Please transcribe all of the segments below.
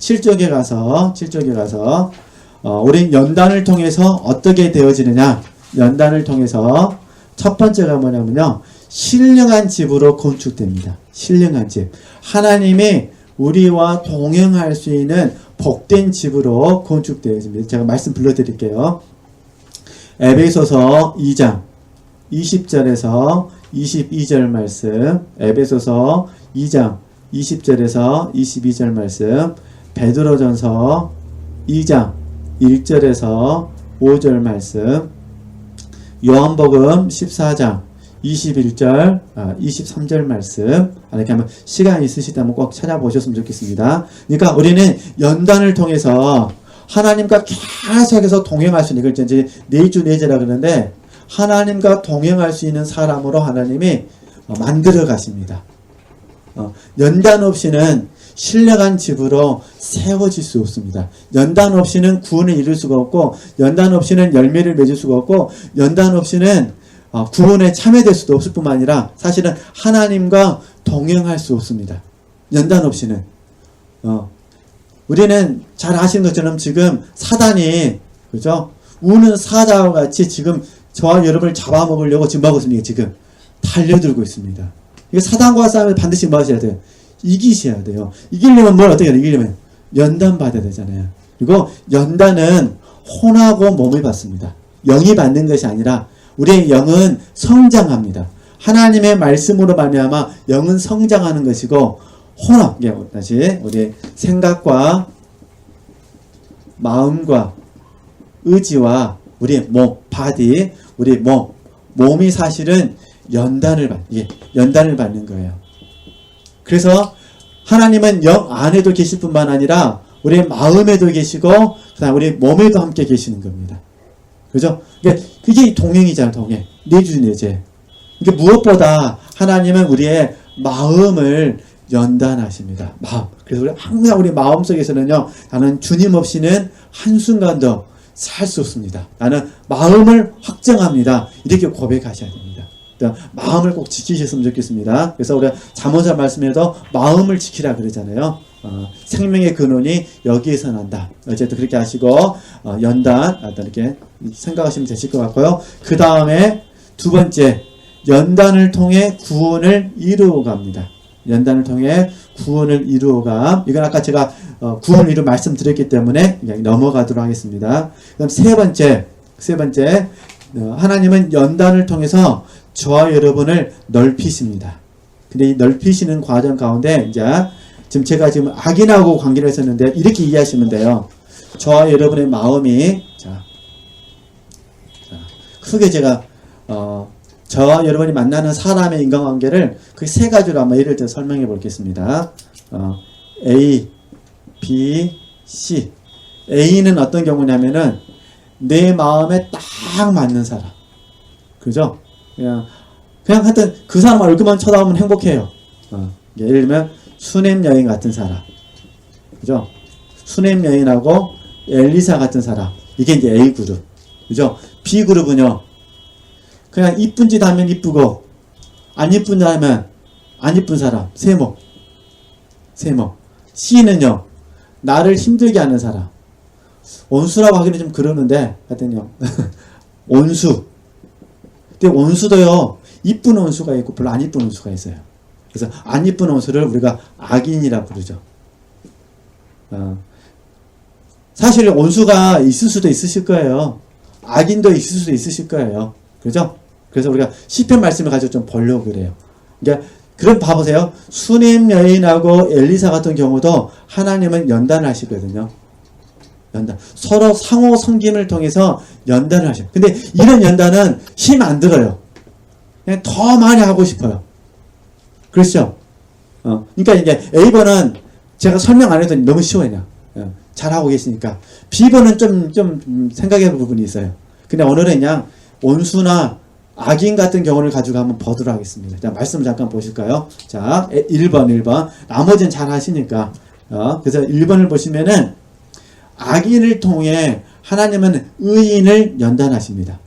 7쪽에 가서 우리 연단을 통해서 어떻게 되어지느냐. 연단을 통해서 첫 번째가 뭐냐면요. 신령한 집으로 건축됩니다. 신령한 집. 하나님이 우리와 동행할 수 있는 복된 집으로 건축되어집니다. 제가 말씀 불러드릴게요. 에베소서 2장 20절에서 22절 말씀, 에베소서 2장 20절에서 22절 말씀, 베드로전서 2장 1절에서 5절 말씀, 요한복음 14장 21절, 23절 말씀. 이렇게 하면 시간이 있으시다면 꼭 찾아보셨으면 좋겠습니다. 그러니까 우리는 연단을 통해서 하나님과 계속해서 동행할 수 있는, 이걸 이제 내주내제라 그러는데, 하나님과 동행할 수 있는 사람으로 하나님이 만들어 가십니다. 연단 없이는 신령한 집으로 세워질 수 없습니다. 연단 없이는 구원을 이룰 수가 없고, 연단 없이는 열매를 맺을 수가 없고, 연단 없이는 구원에 참여될 수도 없을 뿐만 아니라 사실은 하나님과 동행할 수 없습니다. 연단 없이는. 우리는 잘 아시는 것처럼 지금 사단이, 그죠? 우는 사자와 같이 지금 저와 여러분을 잡아먹으려고 지금 하고 있습니다. 지금 달려들고 있습니다. 이게 사단과 싸우면 반드시 뭐 하셔야 돼요? 이기셔야 돼요. 이기려면 뭘 어떻게 해야 돼요? 이기려면 연단 받아야 되잖아요. 그리고 연단은 혼하고 몸을 받습니다. 영이 받는 것이 아니라 우리의 영은 성장합니다. 하나님의 말씀으로 말미암아 영은 성장하는 것이고, 혼합, 다시 우리 생각과 마음과 의지와 우리 몸, 바디, 우리 몸이 사실은 연단을 받는 거예요. 그래서 하나님은 영 안에도 계실 뿐만 아니라 우리 마음에도 계시고, 그다음 우리 몸에도 함께 계시는 겁니다. 그죠? 그게 동행이잖아요, 동행. 내주내제. 이게 무엇보다 하나님은 우리의 마음을 연단하십니다. 마음. 그래서 우리 항상 우리 마음 속에서는요, 나는 주님 없이는 한순간도 살 수 없습니다. 나는 마음을 확정합니다. 이렇게 고백하셔야 됩니다. 마음을 꼭 지키셨으면 좋겠습니다. 그래서 우리가 잠언서 말씀에도 마음을 지키라 그러잖아요. 생명의 근원이 여기에서 난다. 어쨌든 그렇게 하시고, 연단, 이렇게 생각하시면 되실 것 같고요. 그 다음에 두 번째, 연단을 통해 구원을 이루어 갑니다. 연단을 통해 구원을 이루어감. 이건 아까 제가 구원을 이루 말씀드렸기 때문에 그냥 넘어가도록 하겠습니다. 그다음 세 번째, 하나님은 연단을 통해서 저와 여러분을 넓히십니다. 근데 이 넓히시는 과정 가운데 이제 제가 악인하고 관계를 했었는데 이렇게 이해하시면 돼요. 저와 여러분의 마음이 크게 제가 저와 여러분이 만나는 사람의 인간관계를 그 세 가지로 한번 예를 들어 설명해 보겠습니다. A, B, C. A는 어떤 경우냐면은 내 마음에 딱 맞는 사람. 그죠? 그냥 하여튼 그 사람 얼굴만 쳐다보면 행복해요. 예를 들면 수넴 여인 같은 사람. 그죠? 수넴 여인하고 엘리사 같은 사람. 이게 이제 A그룹. 그죠? B그룹은요. 그냥 이쁜 짓 하면 이쁘고, 안 이쁜 짓 하면 안 이쁜 사람. 세모. C는요, 나를 힘들게 하는 사람. 온수라고 하기는 좀 그러는데, 하여튼요. 온수. 근데 온수도요, 이쁜 온수가 있고, 별로 안 이쁜 온수가 있어요. 그래서 안 이쁜 온수를 우리가 악인이라 부르죠. 사실 온수가 있을 수도 있으실 거예요. 악인도 있을 수도 있으실 거예요. 그죠? 그래서 우리가 시편 말씀을 가지고 좀 보려고 그래요. 그러니까 그럼 봐보세요. 수넴 여인하고 엘리사 같은 경우도 하나님은 연단을 하시거든요. 연단. 서로 상호 섬김을 통해서 연단을 하셔요. 근데 이런 연단은 힘 안 들어요. 그냥 더 많이 하고 싶어요. 그렇죠? 그러니까 이게 A번은 제가 설명 안 해도 너무 쉬워요. 잘하고 계시니까. B번은 좀 생각해 볼 부분이 있어요. 근데 오늘은 그냥 온수나 악인 같은 경우를 가지고 한번 보도록 하겠습니다. 자, 말씀 잠깐 보실까요? 자, 1번. 나머지는 잘 하시니까. 그래서 1번을 보시면은 악인을 통해 하나님은 의인을 연단하십니다.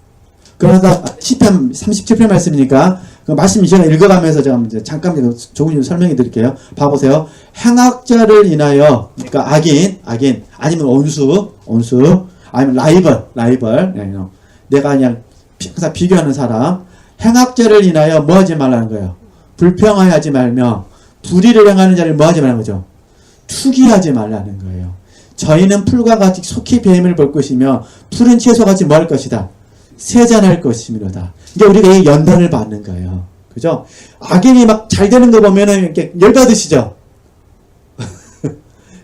그러다 시편 37편 말씀이니까 그 말씀 제가 읽어가면서 제가 이제 잠깐 조금 좀 설명해 드릴게요. 봐보세요. 행악자를 인하여, 그러니까 악인, 아니면 온수, 아니면 라이벌, 내가 그냥 항상 비교하는 사람, 행악자를 인하여 뭐 하지 말라는 거예요? 불평하지 말며, 불의를 행하는 자를 뭐 하지 말라는 거죠? 투기하지 말라는 거예요. 저희는 풀과 같이 속히 뱀을 볼 것이며, 풀은 채소같이 뭐 할 것이다? 세잔할 것이미로다. 이게 우리가 이 연단을 받는 거예요. 그죠? 악인이 막 잘 되는 거 보면은 이렇게 열받으시죠?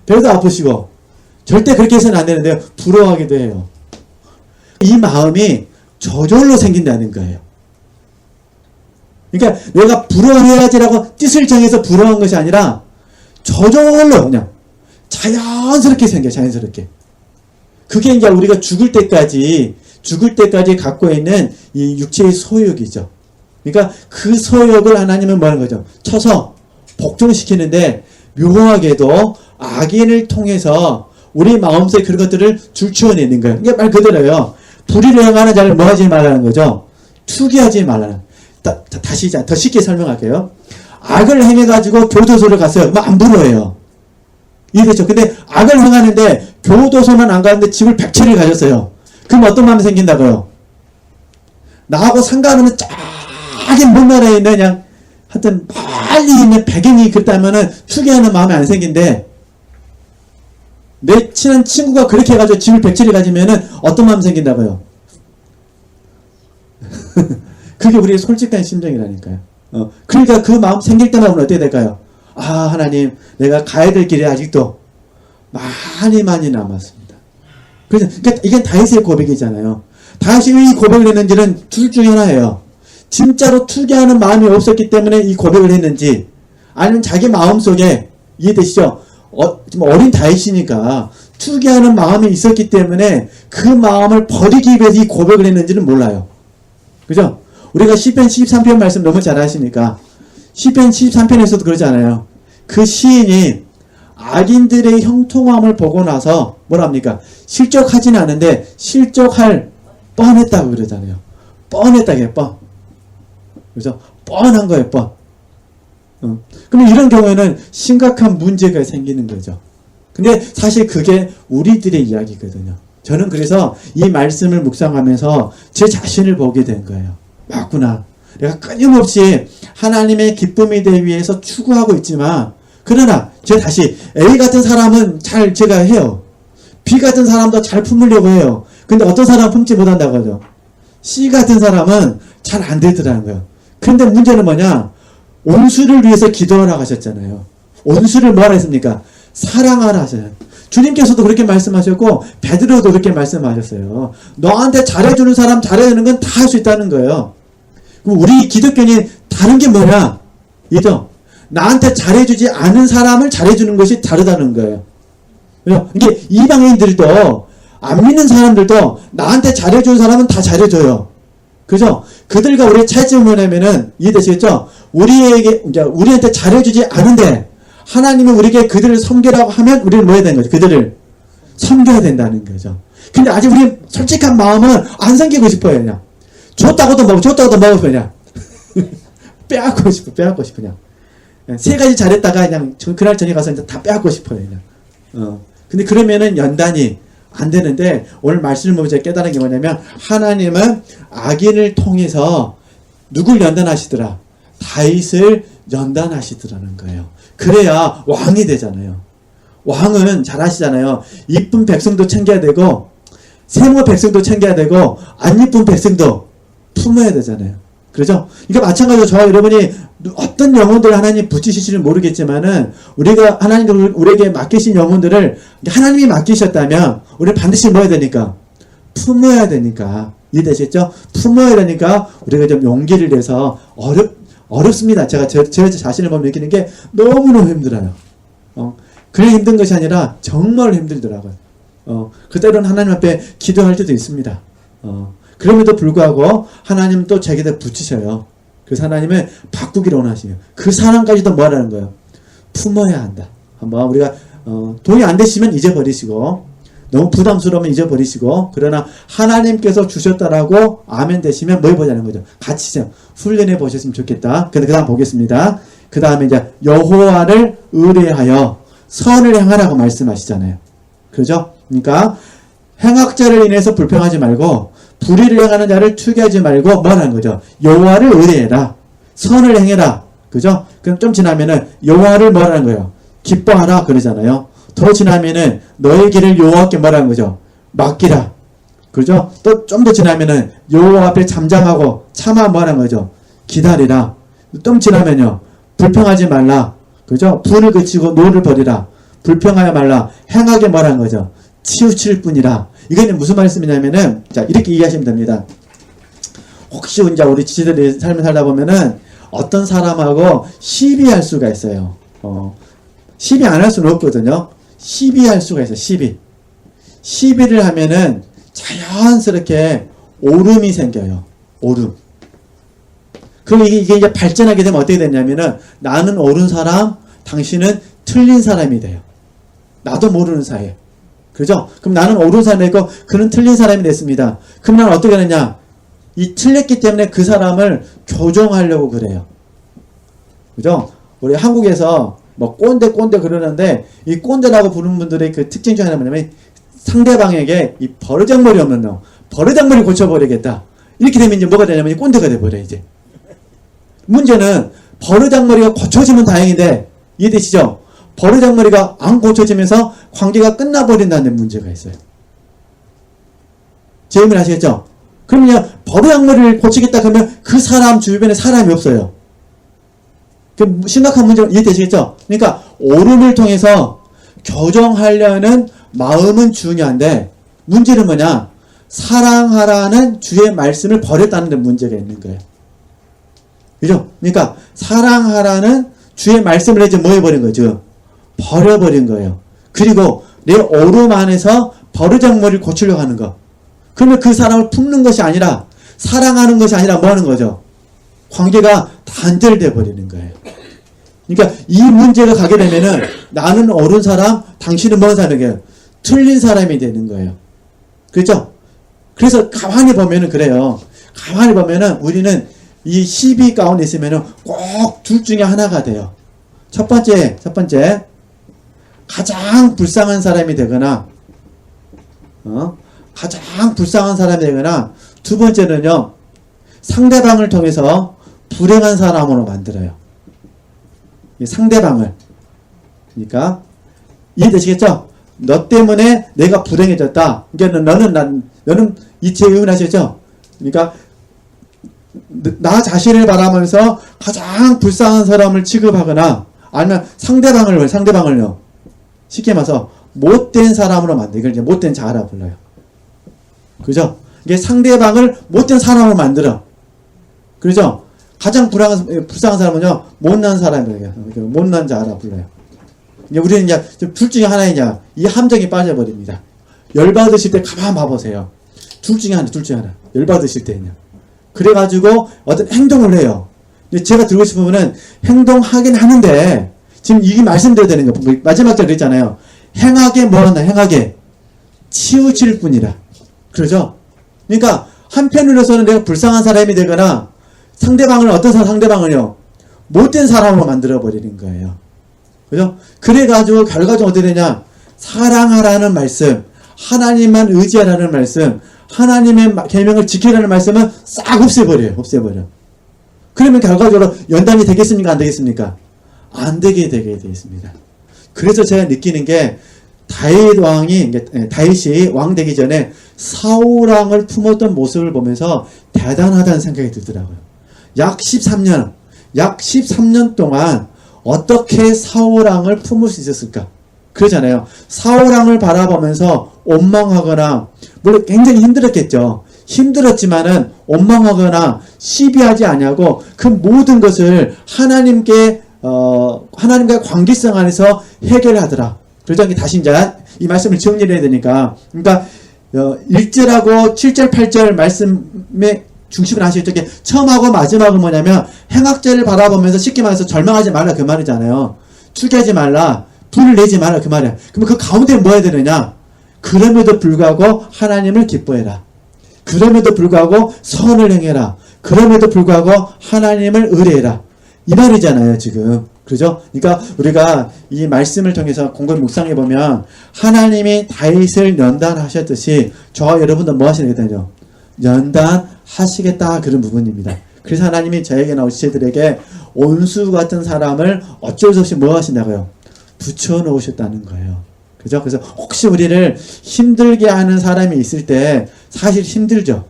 배도 아프시고. 절대 그렇게 해서는 안 되는데요. 부러워하기도 해요. 이 마음이 저절로 생긴다는 거예요. 그러니까 내가 부러워해야지라고 뜻을 정해서 부러워한 것이 아니라 저절로 그냥 자연스럽게 생겨요. 자연스럽게. 그게 이제 우리가 죽을 때까지 갖고 있는 이 육체의 소욕이죠. 그러니까 그 소욕을 하나님은 뭐 하는 거죠? 쳐서 복종시키는데 묘하게도 악인을 통해서 우리 마음속에 그런 것들을 줄쳐내는 거예요. 이게 말 그대로예요. 불의를 행하는 자를 뭐 하지 말라는 거죠? 투기하지 말라는. 다시 더 쉽게 설명할게요. 악을 행해가지고 교도소를 갔어요. 뭐 안 부러워요. 이해됐죠? 근데 악을 행하는데 교도소는 안 가는데 집을 100채를 가졌어요. 그럼 어떤 마음이 생긴다고요? 나하고 상관없는 작은 먼 나라에 있는 그냥 하여튼 빨리 있는 배경이 그렇다면은 투기하는 마음이 안 생긴데 내 친한 친구가 그렇게 해가지고 집을 100채를 가지면은 어떤 마음이 생긴다고요? 그게 우리의 솔직한 심정이라니까요. 그러니까 그 마음 생길 때마다 어떻게 될까요? 아, 하나님, 내가 가야 될 길이 아직도 많이 남았습니다. 그러니까 이게 다윗의 고백이잖아요. 다윗이 왜 이 고백을 했는지는 둘 중에 하나예요. 진짜로 투기하는 마음이 없었기 때문에 이 고백을 했는지, 아니면 자기 마음속에, 이해되시죠? 좀 어린 다윗이니까 투기하는 마음이 있었기 때문에 그 마음을 버리기 위해서 이 고백을 했는지는 몰라요. 그죠? 우리가 시편 13편 말씀 너무 잘 아시니까 시편 13편에서도 그러잖아요. 그 시인이 악인들의 형통함을 보고 나서 뭐랍니까? 실족하지는 않은데 실족할 뻔했다고 그러잖아요. 뻔했다게 뻔. 그죠? 뻔한 거예요, 뻔. 그럼 이런 경우에는 심각한 문제가 생기는 거죠. 근데 사실 그게 우리들의 이야기거든요. 저는 그래서 이 말씀을 묵상하면서 제 자신을 보게 된 거예요. 맞구나. 내가 끊임없이 하나님의 기쁨이 되기 위해서 추구하고 있지만, 그러나 제가 다시 A 같은 사람은 잘 제가 해요. B 같은 사람도 잘 품으려고 해요. 근데 어떤 사람은 품지 못한다고 하죠. C 같은 사람은 잘 안 되더라는 거예요. 근데 문제는 뭐냐? 온수를 위해서 기도하라고 하셨잖아요. 온수를 뭐하라 했습니까? 사랑하라 하셔요. 주님께서도 그렇게 말씀하셨고 베드로도 그렇게 말씀하셨어요. 너한테 잘해주는 사람 잘해주는 건 다 할 수 있다는 거예요. 그럼 우리 기독교인이 다른 게 뭐냐? 이죠? 나한테 잘해주지 않은 사람을 잘해주는 것이 다르다는 거예요. 이게 이방인들도 안 믿는 사람들도 나한테 잘해주는 사람은 다 잘해줘요. 그죠? 그들과 우리의 차이점이 뭐냐면은 이해되시겠죠? 우리한테 잘해주지 않은데 하나님은 우리에게 그들을 섬기라고 하면 우리는 뭐 해야 되는 거죠? 그들을 섬겨야 된다는 거죠. 근데 아직 우리 솔직한 마음은 안 섬기고 싶어요. 그냥 줬다고도 먹고 그냥 빼앗고 싶어 그냥. 세 가지 잘했다가 그냥 그날 저녁 가서 이제 다 빼앗고 싶어요. 그냥. 근데 그러면은 연단이 안 되는데 오늘 말씀을 보면 제가 깨달은 게 뭐냐면 하나님은 악인을 통해서 누굴 연단하시더라? 다윗을 연단하시더라는 거예요. 그래야 왕이 되잖아요. 왕은 잘 아시잖아요. 이쁜 백성도 챙겨야 되고 세모 백성도 챙겨야 되고 안 이쁜 백성도 품어야 되잖아요. 그렇죠? 이게 마찬가지로 저와 여러분이 어떤 영혼들을 하나님 붙이실지는 모르겠지만은 우리가 하나님 우리에게 맡기신 영혼들을 하나님이 맡기셨다면 우리는 반드시 뭐 해야 되니까? 품어야 되니까. 이해되셨죠? 품어야 되니까 우리가 좀 용기를 내서 어렵습니다. 제가 제 자신을 보면 느끼는 게 너무너무 힘들어요. 그래 힘든 것이 아니라 정말 힘들더라고요. 그때로는 하나님 앞에 기도할 때도 있습니다. 그럼에도 불구하고 하나님 또 자기들 붙이셔요. 그래서 하나님은 바꾸기를 원하시요. 그 사람까지도 뭐 하라는 거예요? 품어야 한다. 한번 우리가 동의 안 되시면 잊어버리시고 너무 부담스러우면 잊어버리시고, 그러나 하나님께서 주셨다라고 아멘 되시면 뭘 보자는 거죠? 같이 좀 훈련해 보셨으면 좋겠다. 근데 그 다음 보겠습니다. 그 다음에 이제 여호와를 의뢰하여 선을 행하라고 말씀하시잖아요. 그죠? 그러니까 행악자를 인해서 불평하지 말고 불의를 행하는 자를 투기하지 말고 뭐라는 거죠? 여호와를 의뢰해라. 선을 행해라. 그죠? 그럼 좀 지나면은 여호와를 뭐라는 거예요? 기뻐하라 그러잖아요. 더 지나면은 너의 길을 여호와께 뭐라는 거죠? 맡기라. 그죠? 또 좀 더 지나면은 여호와 앞에 잠잠하고 참아 뭐라는 거죠? 기다리라. 좀 지나면요. 불평하지 말라. 그죠? 분을 그치고 노를 버리라. 불평하여 말라. 행하게 뭐라는 거죠? 치우칠 뿐이라. 이거는 무슨 말씀이냐면은, 자, 이렇게 이해하시면 됩니다. 혹시 이제 우리 지지들이 삶을 살다 보면은 어떤 사람하고 시비할 수가 있어요. 시비 안 할 수는 없거든요. 시비할 수가 있어요. 시비를 하면은 자연스럽게 오름이 생겨요. 오름. 그럼 이게 이제 발전하게 되면 어떻게 되냐면은 나는 옳은 사람, 당신은 틀린 사람이 돼요. 나도 모르는 사이에. 그죠? 그럼 나는 옳은 사람이 됐고 그는 틀린 사람이 됐습니다. 그럼 나는 어떻게 하느냐? 이 틀렸기 때문에 그 사람을 교정하려고 그래요. 그죠? 우리 한국에서 뭐 꼰대 그러는데 이 꼰대라고 부르는 분들의 그 특징 중에 하나는 뭐냐면 상대방에게 이 버르장머리 없는 놈, 버르장머리 고쳐버리겠다. 이렇게 되면 이제 뭐가 되냐면 꼰대가 돼버려 이제. 문제는 버르장머리가 고쳐지면 다행인데 이해되시죠? 버르장머리가 안 고쳐지면서 관계가 끝나버린다는 문제가 있어요. 제 의미를 아시겠죠? 그러면 버르장머리를 고치겠다 그러면 그 사람 주변에 사람이 없어요. 그 심각한 문제가 이해되시겠죠? 그러니까 오름을 통해서 교정하려는 마음은 중요한데 문제는 뭐냐? 사랑하라는 주의 말씀을 버렸다는 데 문제가 있는 거예요. 그죠? 그러니까 사랑하라는 주의 말씀을 이제 뭐 해버린 거죠? 버려버린 거예요. 그리고 내 오름 안에서 버르장머리를 고치려고 하는 거. 그러면 그 사람을 품는 것이 아니라 사랑하는 것이 아니라 뭐 하는 거죠? 관계가 단절돼 버리는 거예요. 그러니까 이 문제가 가게 되면은 나는 옳은 사람, 당신은 뭔 사람이에요? 틀린 사람이 되는 거예요. 그렇죠? 그래서 가만히 보면은 그래요. 가만히 보면은 우리는 이 시비 가운데 있으면은 꼭 둘 중에 하나가 돼요. 첫 번째, 가장 불쌍한 사람이 되거나, 가장 불쌍한 사람이 되거나, 두 번째는요, 상대방을 통해서 불행한 사람으로 만들어요. 상대방을. 그러니까, 이해되시겠죠? 너 때문에 내가 불행해졌다. 그러니까 너는 이체 의문하시겠죠? 그러니까, 나 자신을 바라면서 가장 불쌍한 사람을 취급하거나, 아니면 상대방을요. 쉽게 말해서 못된 사람으로 만들고 이걸 이제 못된 자아라 불러요. 그죠? 이게 상대방을 못된 사람으로 만들어. 그죠? 가장 불쌍한 사람은요, 못난 사람이에요. 못난 자아라 불러요. 이제 우리는 이제 둘 중에 하나에 이제 이 함정에 빠져버립니다. 열받으실 때 가만 봐보세요. 둘 중에 하나. 열받으실 때는요. 그래가지고 어떤 행동을 해요. 근데 제가 들고 싶은 분은 행동하긴 하는데, 지금 이게 말씀드려야 되는 거. 마지막 절 그랬잖아요. 행하게 뭐한다, 행하게. 치우칠 뿐이라. 그러죠? 그러니까, 한편으로서는 내가 불쌍한 사람이 되거나, 상대방을요, 못된 사람으로 만들어버리는 거예요. 그죠? 그래가지고, 결과적으로 어떻게 되냐? 사랑하라는 말씀, 하나님만 의지하라는 말씀, 하나님의 계명을 지키라는 말씀은 싹 없애버려요. 그러면 결과적으로 연단이 되겠습니까? 안 되겠습니까? 안 되게 되어 있습니다. 그래서 제가 느끼는 게 다윗이 왕 되기 전에 사울왕을 품었던 모습을 보면서 대단하다는 생각이 들더라고요. 약 13년 동안 어떻게 사울왕을 품을 수 있었을까? 그러잖아요. 사울왕을 바라보면서 원망하거나, 물론 굉장히 힘들었겠죠. 힘들었지만은 원망하거나 시비하지 아니하고 그 모든 것을 하나님과의 관계성 안에서 해결하더라. 그래서 다시 이제 이 말씀을 정리를 해야 되니까. 그러니까 1절하고 7절, 8절 말씀의 중심을 아시겠죠? 처음하고 마지막은 뭐냐면 행악자를 바라보면서 쉽게 말해서 절망하지 말라 그 말이잖아요. 투기하지 말라, 분을 내지 말라 그 말이야. 그러면 그 가운데 뭐 해야 되느냐? 그럼에도 불구하고 하나님을 기뻐해라. 그럼에도 불구하고 선을 행해라. 그럼에도 불구하고 하나님을 의뢰해라. 이 말이잖아요, 지금. 그죠? 그러니까 우리가 이 말씀을 통해서 공부 묵상해 보면 하나님이 다윗을 연단하셨듯이 저와 여러분도 뭐 하시겠다죠? 연단하시겠다 그런 부분입니다. 그래서 하나님이 저에게 나오신 저들에게 온수 같은 사람을 어쩔 수 없이 뭐 하신다고요? 붙여놓으셨다는 거예요. 그죠? 그래서 혹시 우리를 힘들게 하는 사람이 있을 때 사실 힘들죠?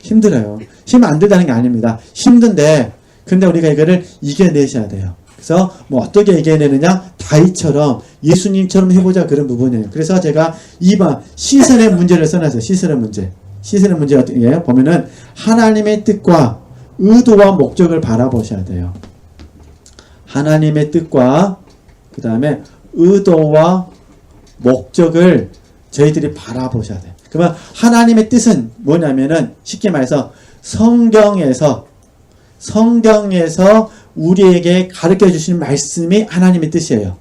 힘들어요. 힘 안 들다는 게 아닙니다. 힘든데 근데 우리가 이거를 이겨내셔야 돼요. 그래서 뭐 어떻게 이겨내느냐? 다윗처럼 예수님처럼 해보자 그런 부분이에요. 그래서 제가 2번 시선의 문제를 써놨어요. 시선의 문제. 시선의 문제 어떻게 해요? 보면은 하나님의 뜻과 의도와 목적을 바라보셔야 돼요. 하나님의 뜻과 그 다음에 의도와 목적을 저희들이 바라보셔야 돼요. 그러면 하나님의 뜻은 뭐냐면은 쉽게 말해서 성경에서 우리에게 가르쳐 주신 말씀이 하나님의 뜻이에요.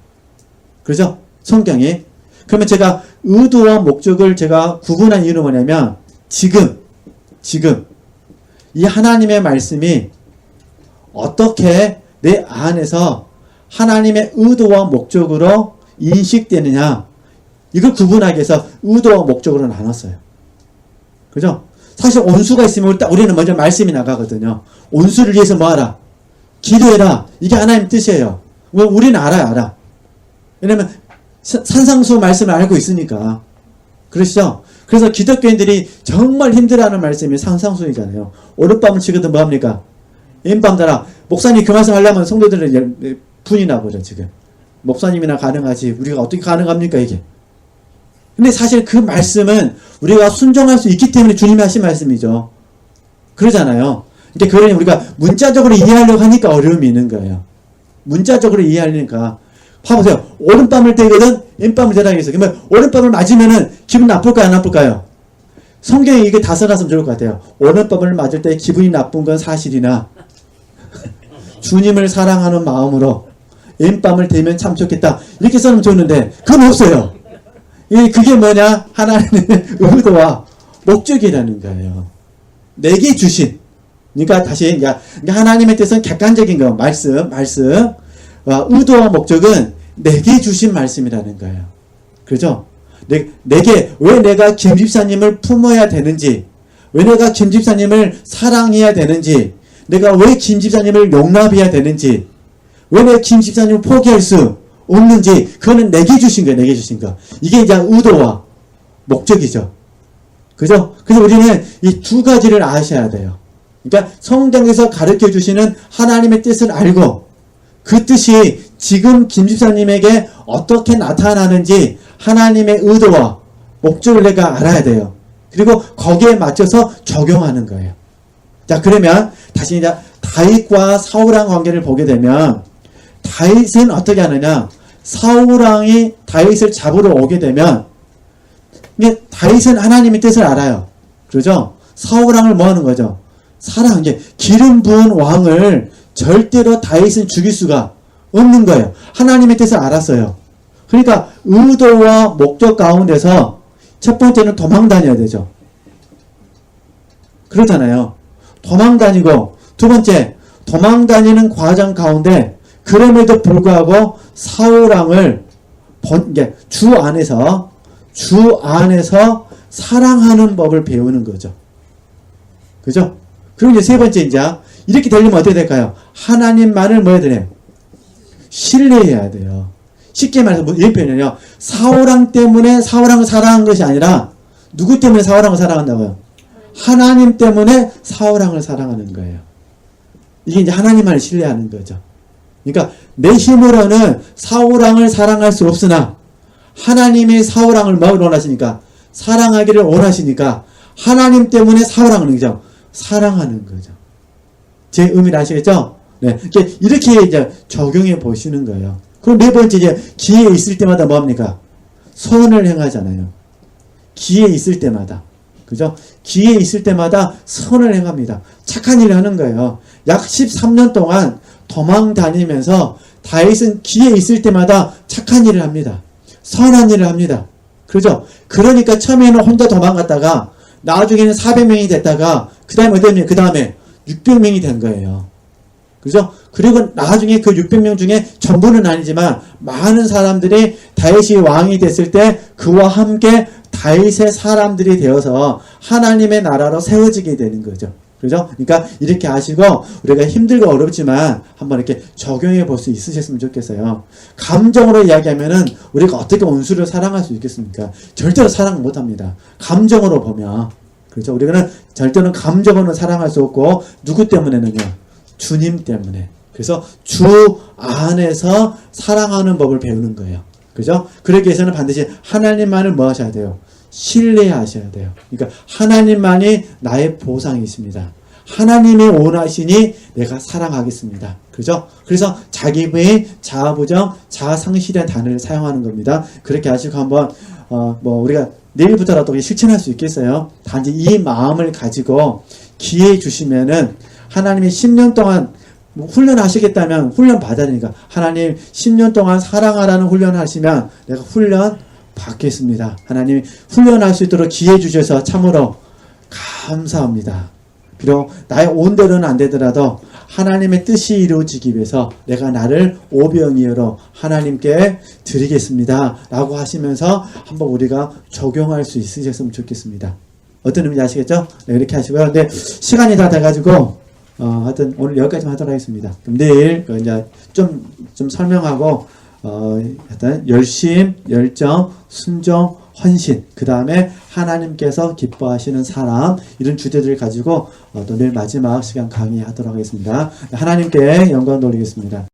그렇죠? 성경이. 그러면 제가 의도와 목적을 제가 구분한 이유는 뭐냐면 지금 이 하나님의 말씀이 어떻게 내 안에서 하나님의 의도와 목적으로 인식되느냐 이걸 구분하기 위해서 의도와 목적으로 나눴어요. 그죠? 사실 온수가 있으면 우리는 먼저 말씀이 나가거든요. 온수를 위해서 뭐하라? 기도해라. 이게 하나님 뜻이에요. 우리는 알아. 왜냐면 산상수 말씀을 알고 있으니까. 그러시죠? 그래서 기독교인들이 정말 힘들어하는 말씀이 산상수이잖아요. 오룻밤을 치거든 뭐합니까? 인밤 자라. 목사님 그 말씀 하려면 성도들은 분이 나버려 지금. 목사님이나 가능하지. 우리가 어떻게 가능합니까 이게? 근데 사실 그 말씀은 우리가 순종할 수 있기 때문에 주님이 하신 말씀이죠. 그러잖아요. 근데 그러니 우리가 문자적으로 이해하려고 하니까 어려움이 있는 거예요. 문자적으로 이해하려니까. 봐보세요. 오른밤을 때거든 왼밤을 대라고 했어요. 그러면 오른밤을 맞으면은 기분 나쁠까요? 안 나쁠까요? 성경에 이게 다 써놨으면 좋을 것 같아요. 오른밤을 맞을 때 기분이 나쁜 건 사실이나 주님을 사랑하는 마음으로 왼밤을 대면 참 좋겠다. 이렇게 써놓으면 좋은데 그건 없어요. 그게 뭐냐? 하나님의 의도와 목적이라는 거예요. 내게 주신. 그러니까 다시 하나님의 뜻은 객관적인 거. 말씀. 의도와 목적은 내게 주신 말씀이라는 거예요. 그렇죠? 내게 왜 내가 김 집사님을 품어야 되는지, 왜 내가 김 집사님을 사랑해야 되는지, 내가 왜 김 집사님을 용납해야 되는지, 왜 내가 김 집사님을 포기할 수 없는지, 그거는 내게 주신 거예요. 내게 주신 거. 이게 이제 의도와 목적이죠. 그죠? 그래서 우리는 이 두 가지를 아셔야 돼요. 그러니까 성경에서 가르쳐 주시는 하나님의 뜻을 알고 그 뜻이 지금 김 집사님에게 어떻게 나타나는지 하나님의 의도와 목적을 내가 알아야 돼요. 그리고 거기에 맞춰서 적용하는 거예요. 자, 그러면 다시 이제 다윗과 사울왕 관계를 보게 되면 다윗은 어떻게 하느냐? 사울왕이 다윗을 잡으러 오게 되면 이게 다윗은 하나님의 뜻을 알아요. 그러죠? 사울왕을 뭐 하는 거죠? 사랑, 이제 기름 부은 왕을 절대로 다윗은 죽일 수가 없는 거예요. 하나님의 뜻을 알았어요. 그러니까 의도와 목적 가운데서 첫 번째는 도망 다녀야 되죠. 그렇잖아요. 도망 다니고 두 번째 도망 다니는 과정 가운데 그럼에도 불구하고 사울왕을 주 안에서 사랑하는 법을 배우는 거죠. 그죠? 그리고 이제 세 번째 이제 이렇게 되려면 어떻게 될까요? 하나님만을 뭐 해야 되나요? 신뢰해야 돼요. 쉽게 말해서 이런 표현이에요. 사울왕 때문에 사울왕을 사랑한 것이 아니라 누구 때문에 사울왕을 사랑한다고요? 하나님 때문에 사울왕을 사랑하는 거예요. 이게 이제 하나님만을 신뢰하는 거죠. 그러니까 내 힘으로는 사울왕을 사랑할 수 없으나 하나님이 사울왕을 뭐 원하시니까 사랑하기를 원하시니까 하나님 때문에 사울왕을 그죠? 사랑하는 거죠. 제 의미를 아시겠죠? 네. 이렇게 이제 적용해 보시는 거예요. 그럼 네 번째 이제 기회 있을 때마다 뭐합니까? 선을 행하잖아요. 기회 있을 때마다. 그죠? 기회 있을 때마다 선을 행합니다. 착한 일을 하는 거예요. 약 13년 동안 도망 다니면서 다윗은 기회 있을 때마다 착한 일을 합니다. 선한 일을 합니다. 그러죠? 그러니까 처음에는 혼자 도망갔다가 나중에는 400명이 됐다가 그 다음에 어떻게 됩니까? 그 다음에 600명이 된 거예요. 그죠? 그리고 나중에 그 600명 중에 전부는 아니지만 많은 사람들이 다윗이 왕이 됐을 때 그와 함께 다윗의 사람들이 되어서 하나님의 나라로 세워지게 되는 거죠. 그죠? 그러니까 이렇게 아시고 우리가 힘들고 어렵지만 한번 이렇게 적용해 볼 수 있으셨으면 좋겠어요. 감정으로 이야기하면은 우리가 어떻게 원수를 사랑할 수 있겠습니까? 절대로 사랑 못 합니다. 감정으로 보면. 그렇죠? 우리는 절대로 감정으로는 사랑할 수 없고 누구 때문에는요? 주님 때문에. 그래서 주 안에서 사랑하는 법을 배우는 거예요. 그죠? 그러기 위해서는 반드시 하나님만을 뭐 하셔야 돼요? 신뢰하셔야 돼요. 그러니까 하나님만이 나의 보상이십니다. 하나님이 원하시니 내가 사랑하겠습니다. 그죠? 그래서 자기부의 자아부정, 자아상실의 단어를 사용하는 겁니다. 그렇게 하시고 한번 우리가 내일부터라도 실천할 수 있겠어요. 단지 이 마음을 가지고 기회 주시면은 하나님이 10년 동안 훈련하시겠다면 훈련 받아야 되니까 하나님 10년 동안 사랑하라는 훈련 하시면 내가 훈련 받겠습니다. 하나님 훈련할 수 있도록 기회 주셔서 참으로 감사합니다. 비록 나의 온대로는 안 되더라도 하나님의 뜻이 이루어지기 위해서 내가 나를 오병이어로 하나님께 드리겠습니다. 라고 하시면서 한번 우리가 적용할 수 있으셨으면 좋겠습니다. 어떤 의미인지 아시겠죠? 네, 이렇게 하시고요. 근데 시간이 다 돼가지고 하여튼 오늘 여기까지만 하도록 하겠습니다. 그럼 내일 이제 좀 설명하고 하여튼 열심, 열정, 순종, 헌신, 그 다음에 하나님께서 기뻐하시는 사람, 이런 주제들을 가지고 또 내일 마지막 시간 강의하도록 하겠습니다. 하나님께 영광 돌리겠습니다.